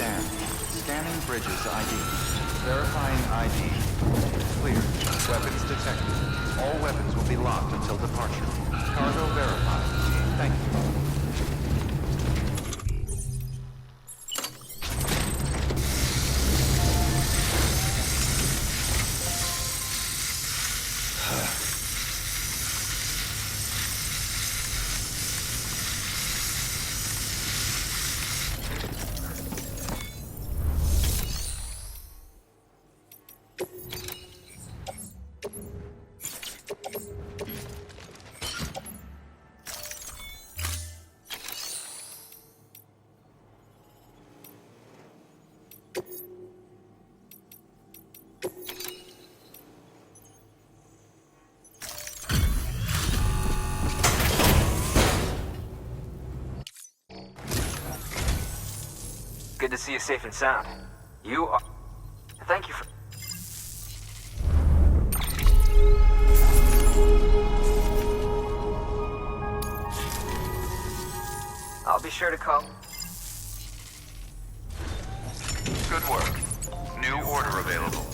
Scan. Scanning Bridges ID. Verifying ID. Clear. Weapons detected. All weapons will be locked until departure. Cargo verified. Thank you. Good to see you safe and sound. You are... Thank you for... I'll be sure to call. Good work. New order available.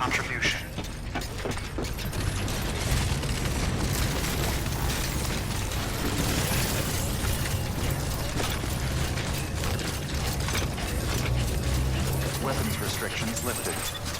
contribution. Weapons restrictions lifted.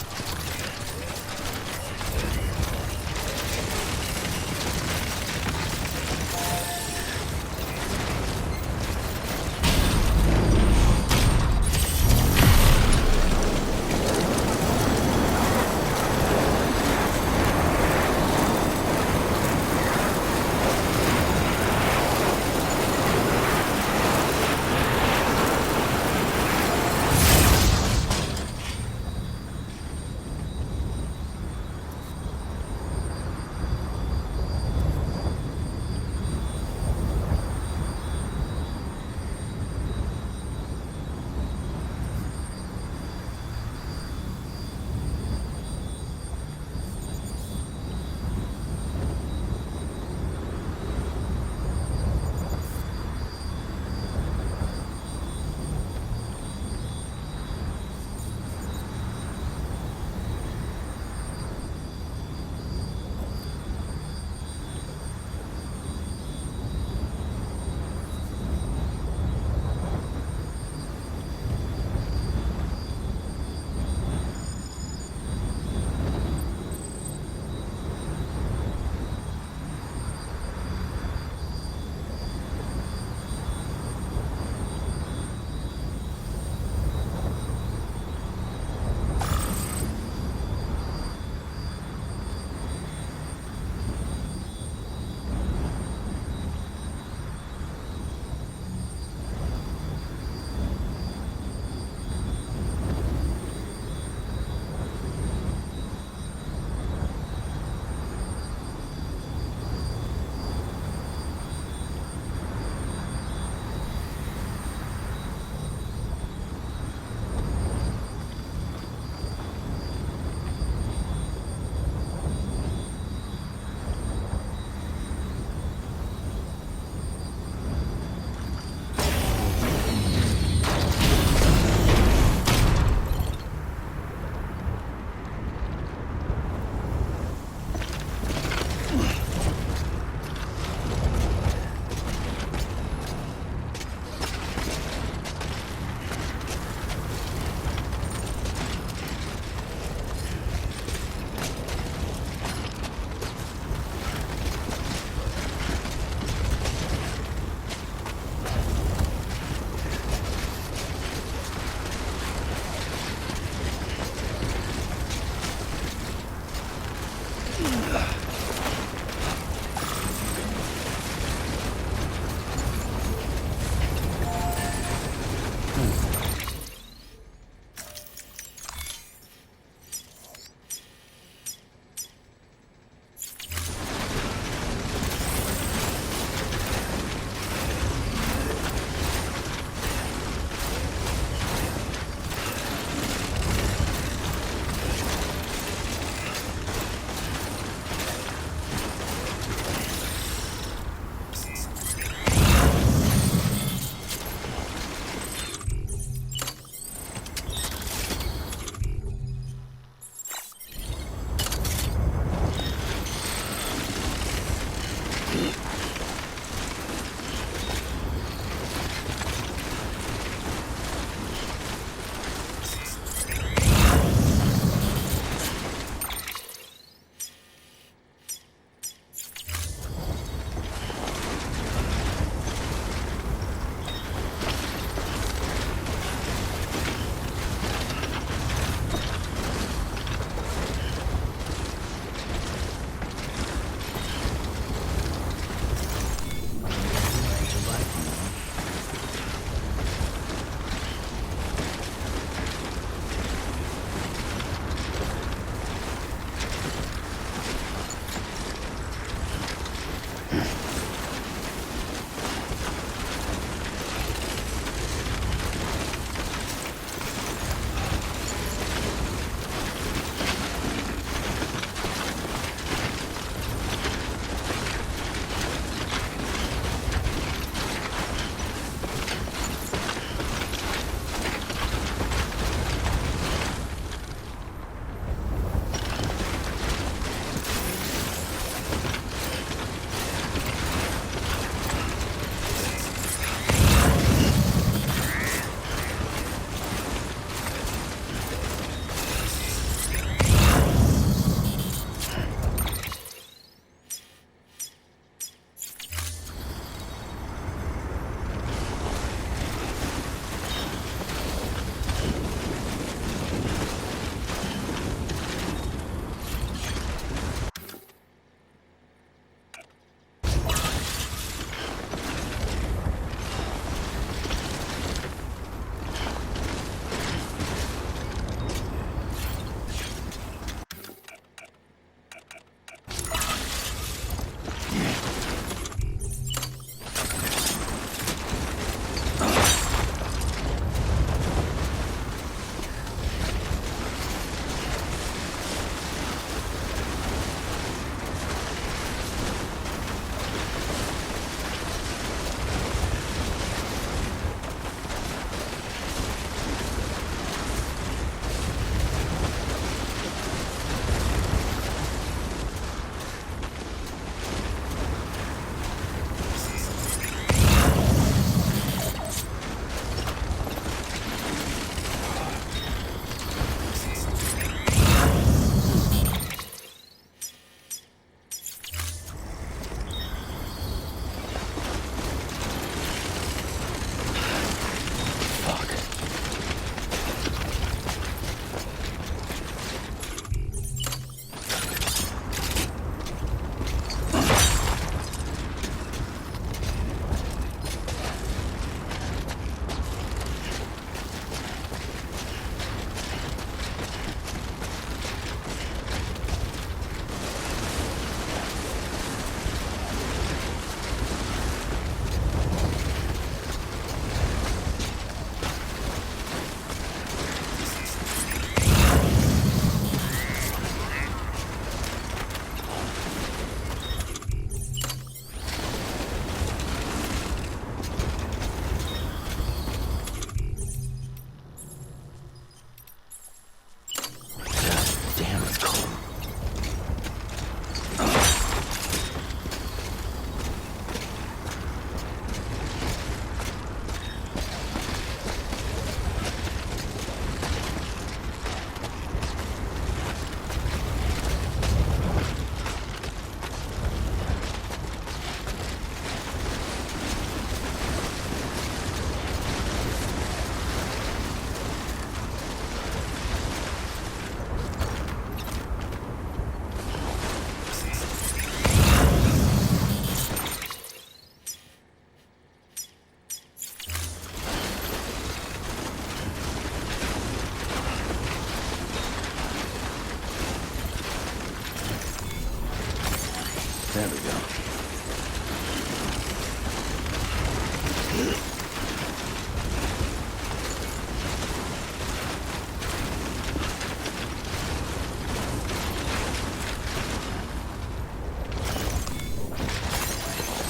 There we go.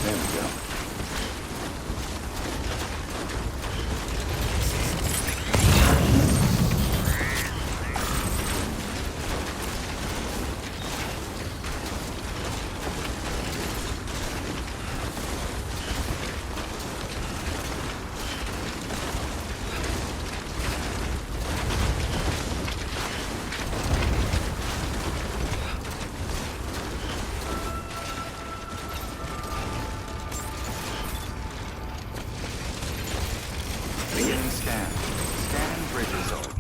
There we go. Beginning scan. Scanning bridges zone.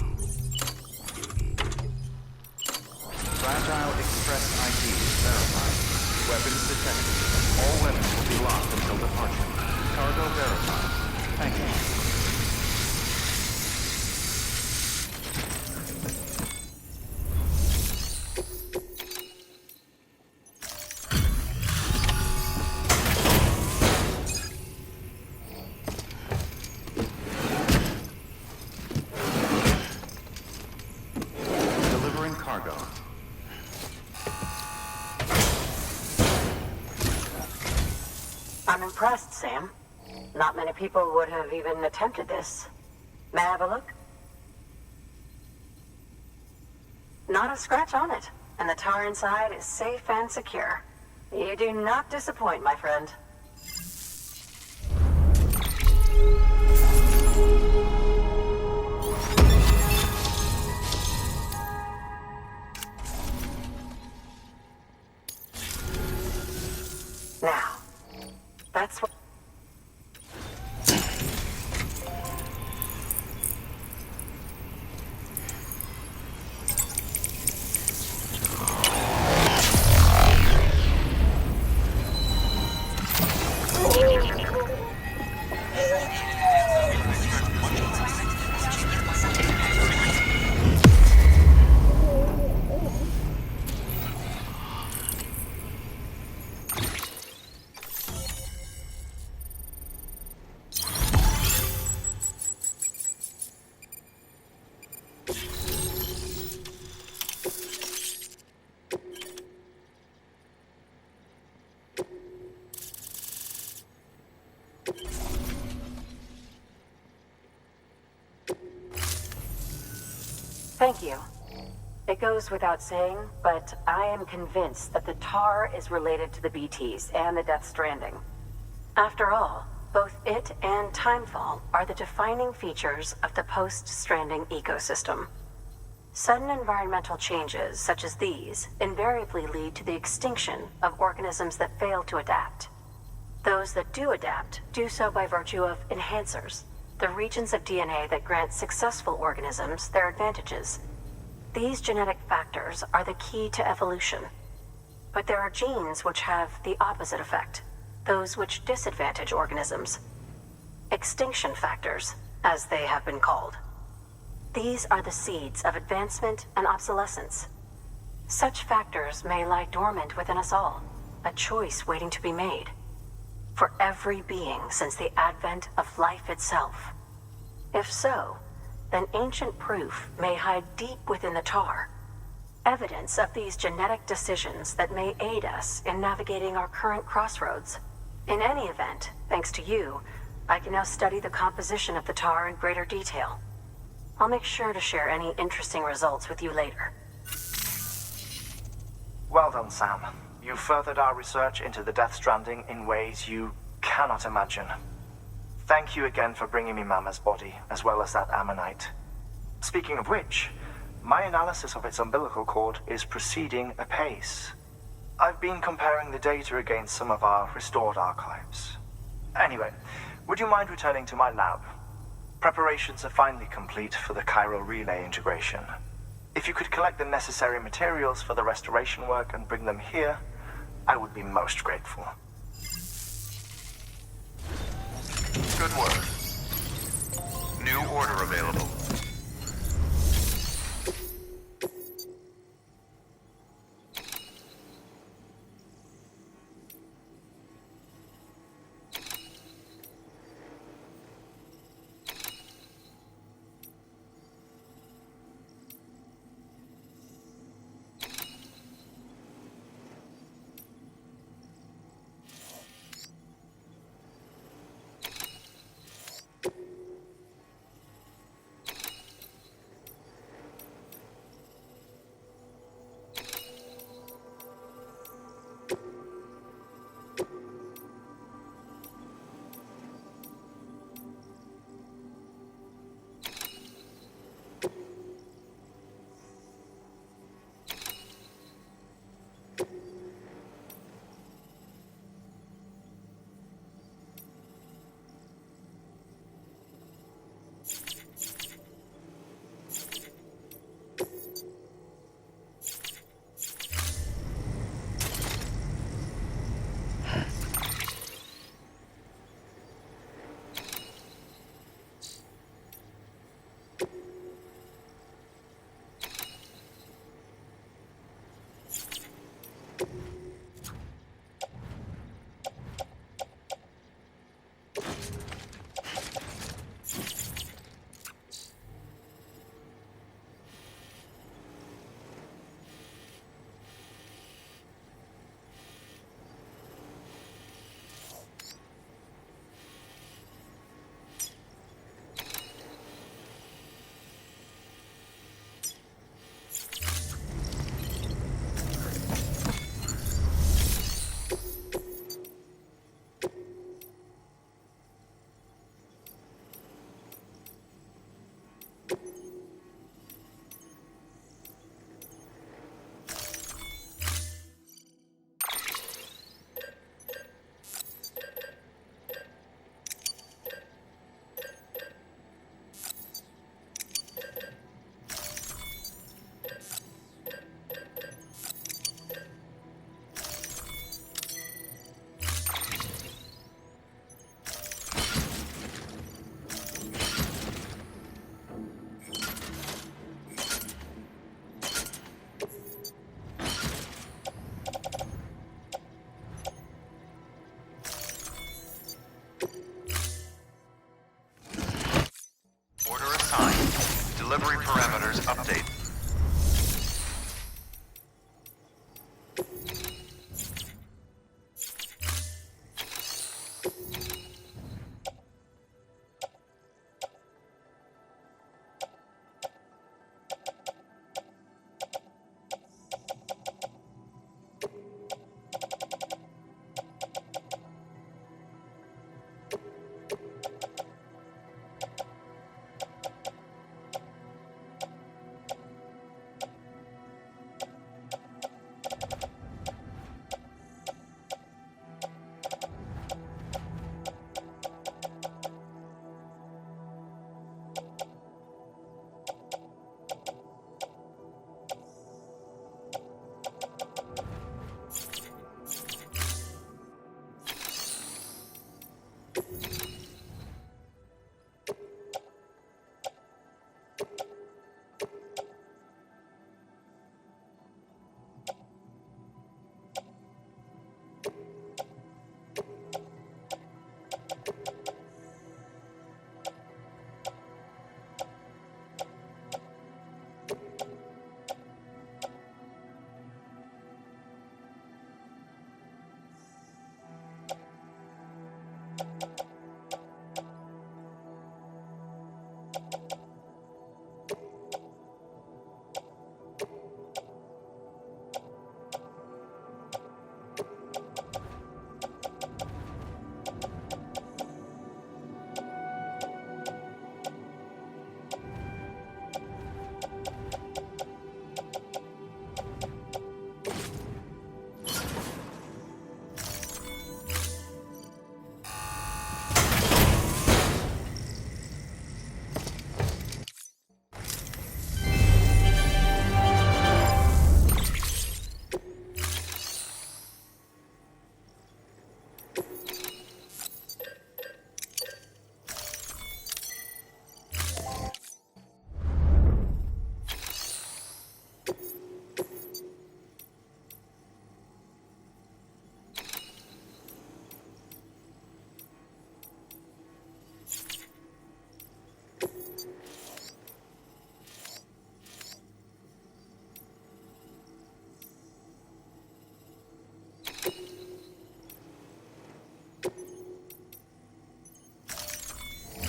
Fragile Express ID verified. Weapons detected. All weapons will be locked until departure. Cargo verified. Thank you. Delivering cargo. I'm impressed, Sam. Not many people would have even attempted this. May I have a look? Not a scratch on it, and the tar inside is safe and secure. You do not disappoint, my friend. Now, that's what... Thank you. It goes without saying, but I am convinced that the tar is related to the BTs and the Death Stranding. After all, both it and Timefall are the defining features of the post-Stranding ecosystem. Sudden environmental changes such as these invariably lead to the extinction of organisms that fail to adapt. Those that do adapt do so by virtue of enhancers, the regions of DNA that grant successful organisms their advantages. These genetic factors are the key to evolution. But there are genes which have the opposite effect, those which disadvantage organisms. Extinction factors, as they have been called. These are the seeds of advancement and obsolescence. Such factors may lie dormant within us all, a choice waiting to be made. For every being since the advent of life itself. If so, then ancient proof may hide deep within the tar. Evidence of these genetic decisions that may aid us in navigating our current crossroads. In any event, thanks to you, I can now study the composition of the tar in greater detail. I'll make sure to share any interesting results with you later. Well done, Sam. You furthered our research into the Death Stranding in ways you cannot imagine. Thank you again for bringing me Mama's body, as well as that ammonite. Speaking of which, my analysis of its umbilical cord is proceeding apace. I've been comparing the data against some of our restored archives. Anyway, would you mind returning to my lab? Preparations are finally complete for the chiral relay integration. If you could collect the necessary materials for the restoration work and bring them here, I would be most grateful. Good work. New order available. Delivery parameters update.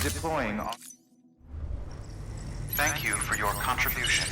Deploying. Thank you for your contribution.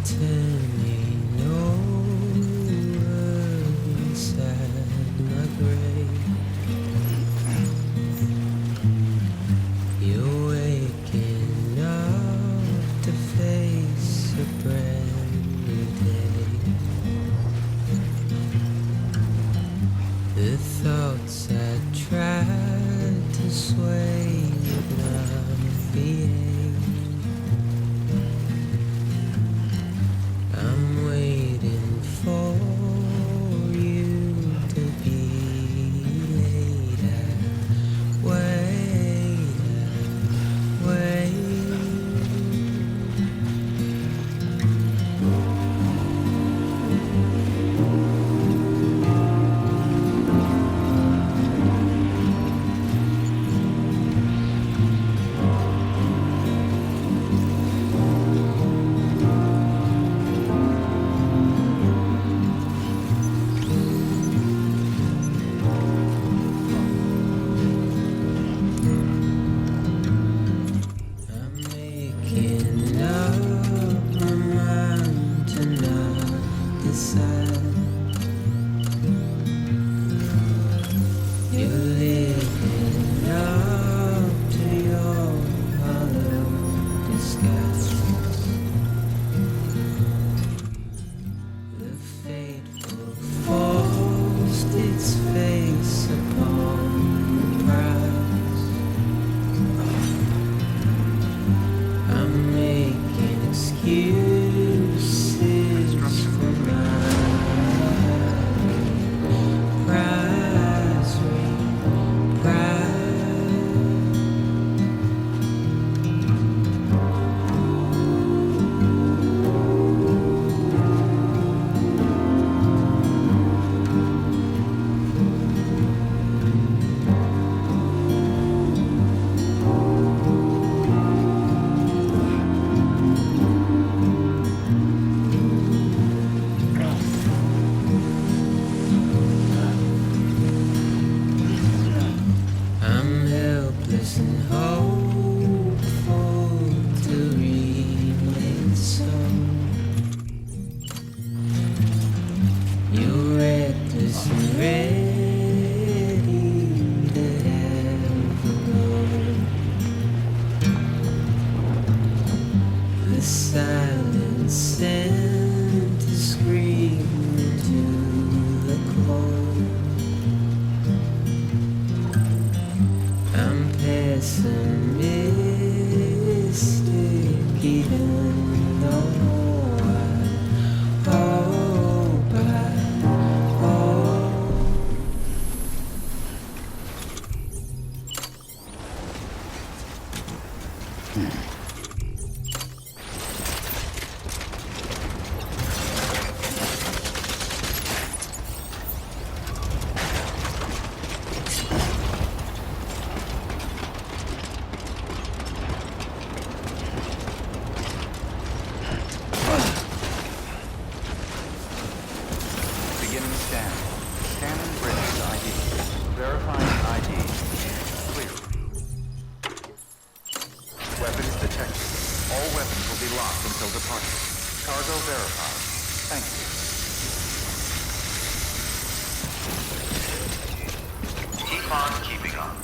turning over inside my grave. You're waking up to face a brand new day. The thoughts I tried to sway would not behave. I'm waiting for you to be later. Wait. I'm making up my mind to not decide. You're living up to your hollow disguise. The fateful forced its face upon the prize. I'm making excuses for my prize reprise. I'm helpless and hopeful to remain so. You're reckless and ready to have a go. The silence sent to scream into the cold. I'm pessimistic even though I hope I hope. Beginning scan. Scanning bridges ID. Verifying ID. Clear. Weapons detected. All weapons will be locked until departure. Cargo verified. Thank you. Keep on keeping on.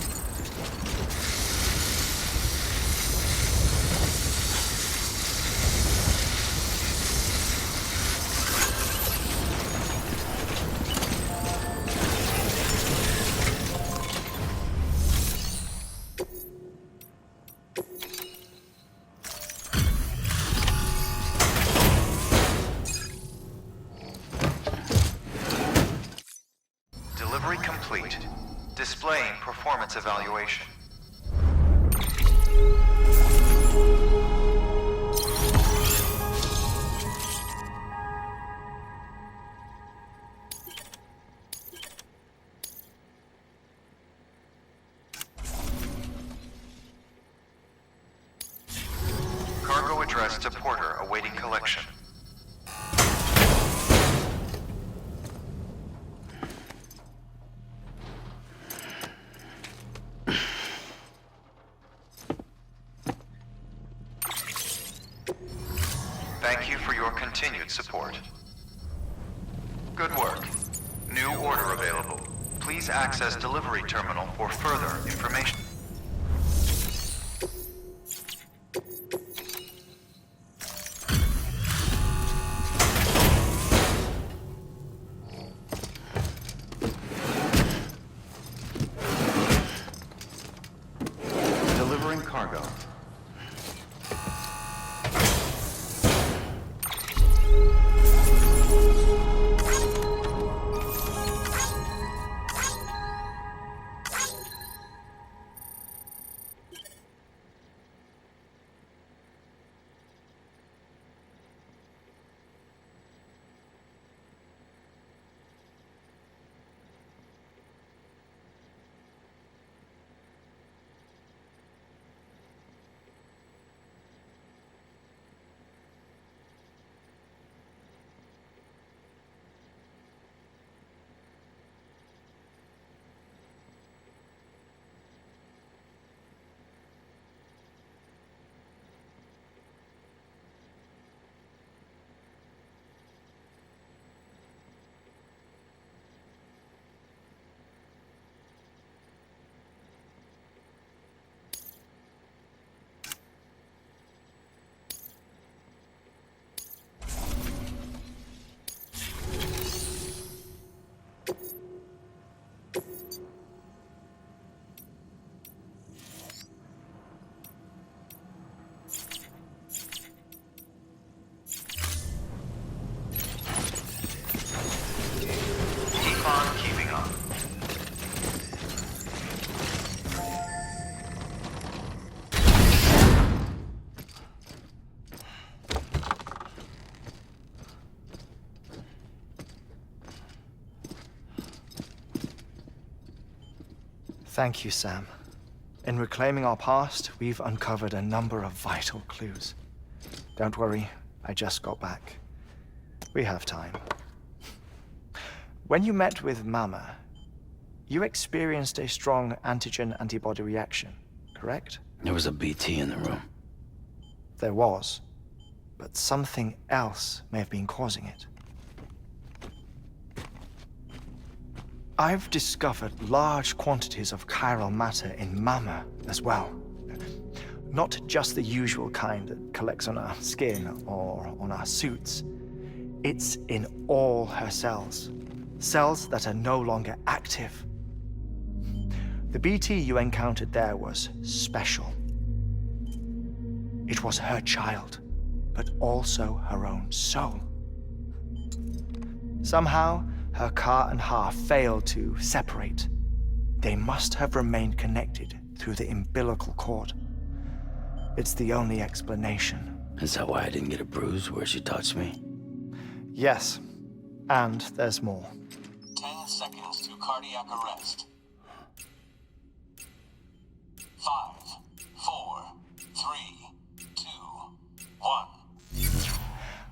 Delivery complete. Displaying performance evaluation. Cargo addressed to Porter awaiting collection. Thank you for your continued support. Good work. New order available. Please access delivery terminal for further information. Delivering cargo. Keeping up. Thank you, Sam. In reclaiming our past, we've uncovered a number of vital clues. Don't worry, I just got back. We have time. When you met with Mama, you experienced a strong antigen-antibody reaction, correct? There was a BT in the room. There was, but something else may have been causing it. I've discovered large quantities of chiral matter in Mama as well. Not just the usual kind that collects on our skin or on our suits. It's in all her cells. Cells that are no longer active. The BT you encountered there was special. It was her child, but also her own soul. Somehow, her car and half failed to separate. They must have remained connected through the umbilical cord. It's the only explanation. Is that why I didn't get a bruise where she touched me? Yes, and there's more. 10 seconds to cardiac arrest. 5, 4, 3, 2, 1.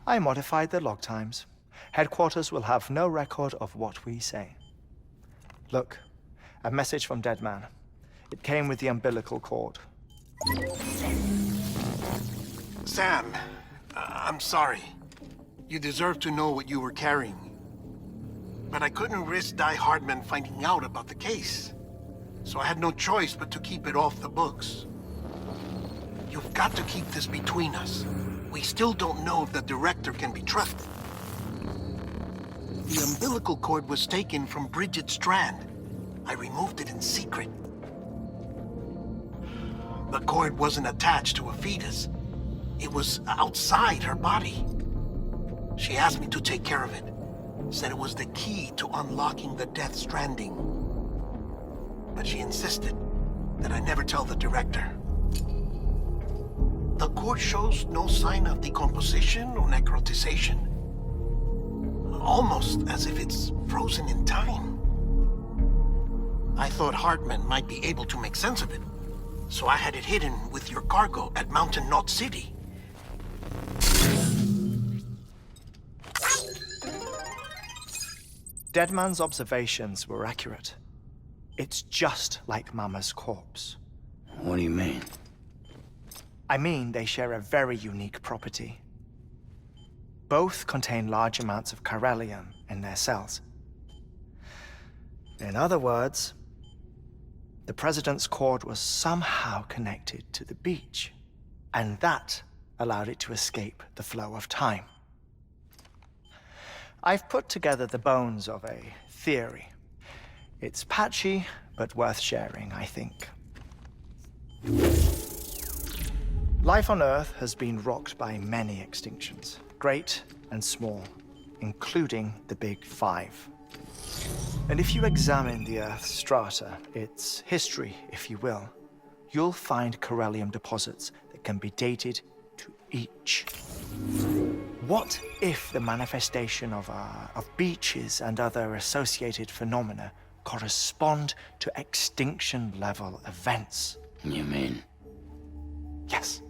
I modified the log times. Headquarters will have no record of what we say. Look, a message from Deadman. It came with the umbilical cord. Sam, I'm sorry. You deserve to know what you were carrying. But I couldn't risk Die Hardman finding out about the case. So I had no choice but to keep it off the books. You've got to keep this between us. We still don't know if the director can be trusted. The umbilical cord was taken from Bridget Strand. I removed it in secret. The cord wasn't attached to a fetus. It was outside her body. She asked me to take care of it. Said it was the key to unlocking the Death Stranding. But she insisted that I never tell the director. The cord shows no sign of decomposition or necrotization. Almost as if it's frozen in time. I thought Hartman might be able to make sense of it, so I had it hidden with your cargo at Mountain Knot City. Deadman's observations were accurate. It's just like Mama's corpse. What do you mean? I mean, they share a very unique property. Both contain large amounts of chiralium in their cells. In other words, the president's cord was somehow connected to the beach, and that allowed it to escape the flow of time. I've put together the bones of a theory. It's patchy, but worth sharing, I think. Life on Earth has been rocked by many extinctions, great and small, including the Big Five. And if you examine the Earth's strata, its history, if you will, you'll find chiralium deposits that can be dated to each. What if the manifestation of beaches and other associated phenomena correspond to extinction-level events? You mean? Yes.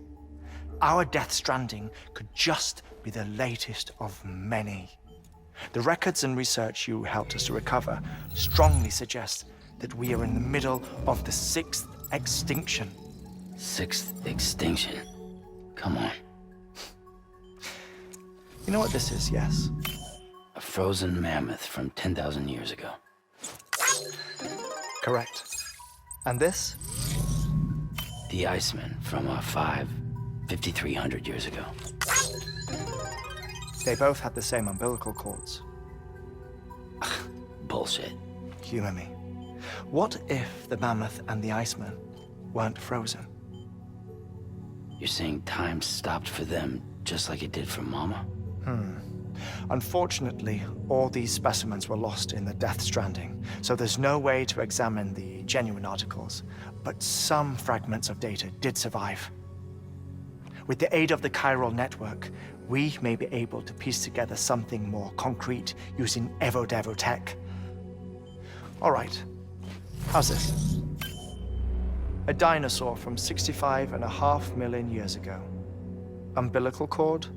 Our Death Stranding could just be the latest of many. The records and research you helped us to recover strongly suggest that we are in the middle of the 6th extinction. 6th extinction? Come on. You know what this is, yes? A frozen mammoth from 10,000 years ago. Correct. And this? The Iceman from 5,300 years ago. They both had the same umbilical cords. Bullshit. Humor me. What if the mammoth and the Iceman weren't frozen? You're saying time stopped for them just like it did for Mama? Unfortunately, all these specimens were lost in the Death Stranding, so there's no way to examine the genuine articles, but some fragments of data did survive. With the aid of the chiral network, we may be able to piece together something more concrete using Evo-Devo tech. All right, how's this? A dinosaur from 65.5 million years ago. Umbilical cord,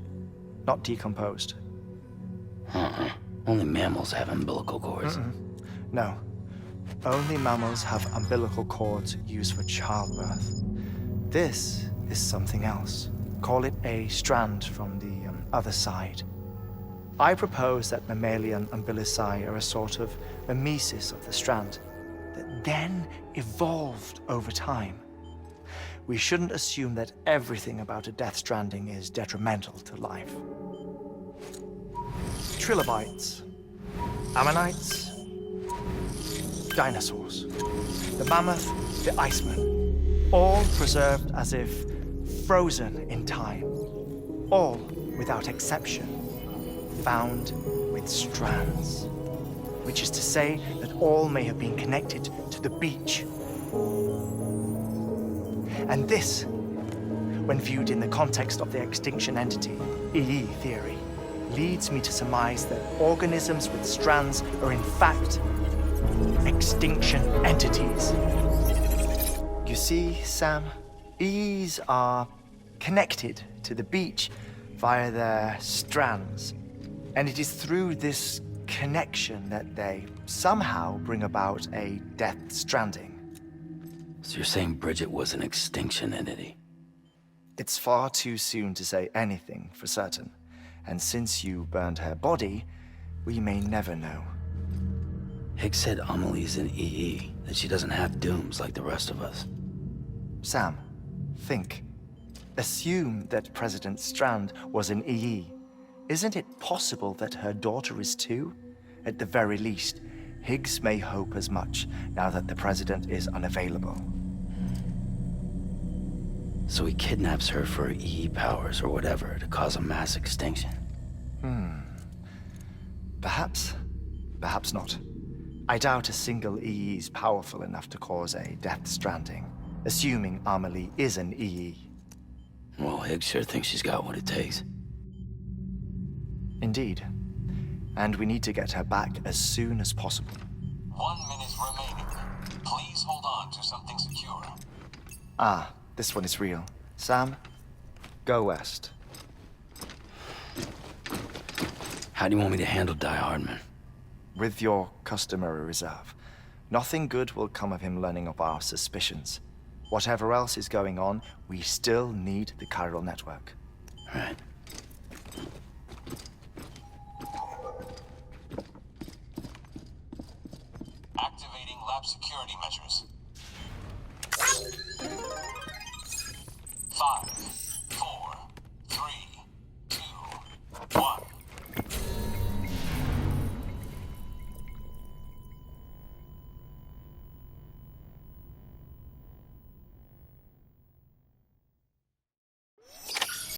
not decomposed. Only mammals have umbilical cords. No, only mammals have umbilical cords used for childbirth. This is something else. Call it a strand from the other side. I propose that mammalian umbilici are a sort of mimesis of the strand that then evolved over time. We shouldn't assume that everything about a Death Stranding is detrimental to life. Trilobites, ammonites, dinosaurs, the mammoth, the Iceman, all preserved as if frozen in time, all without exception, found with strands, which is to say that all may have been connected to the beach. And this, when viewed in the context of the extinction entity, EE theory, leads me to surmise that organisms with strands are in fact extinction entities. You see, Sam, EEs are connected to the beach via their strands, and it is through this connection that they somehow bring about a Death Stranding. So you're saying Bridget was an extinction entity? It's far too soon to say anything for certain, and since you burned her body, we may never know. Higgs said Amelie's an EE, that she doesn't have dooms like the rest of us. Sam, think. Assume that President Strand was an EE. Isn't it possible that her daughter is too? At the very least, Higgs may hope as much now that the president is unavailable. So he kidnaps her for EE powers or whatever to cause a mass extinction. Perhaps. Perhaps not. I doubt a single EE is powerful enough to cause a Death Stranding, assuming Amelie is an EE. Well, Higgs sure thinks she's got what it takes. Indeed. And we need to get her back as soon as possible. 1 minute remaining. Please hold on to something secure. Ah, this one is real. Sam, go west. How do you want me to handle Die Hardman? With your customary reserve. Nothing good will come of him learning of our suspicions. Whatever else is going on, we still need the chiral network. Right. security measures. 5,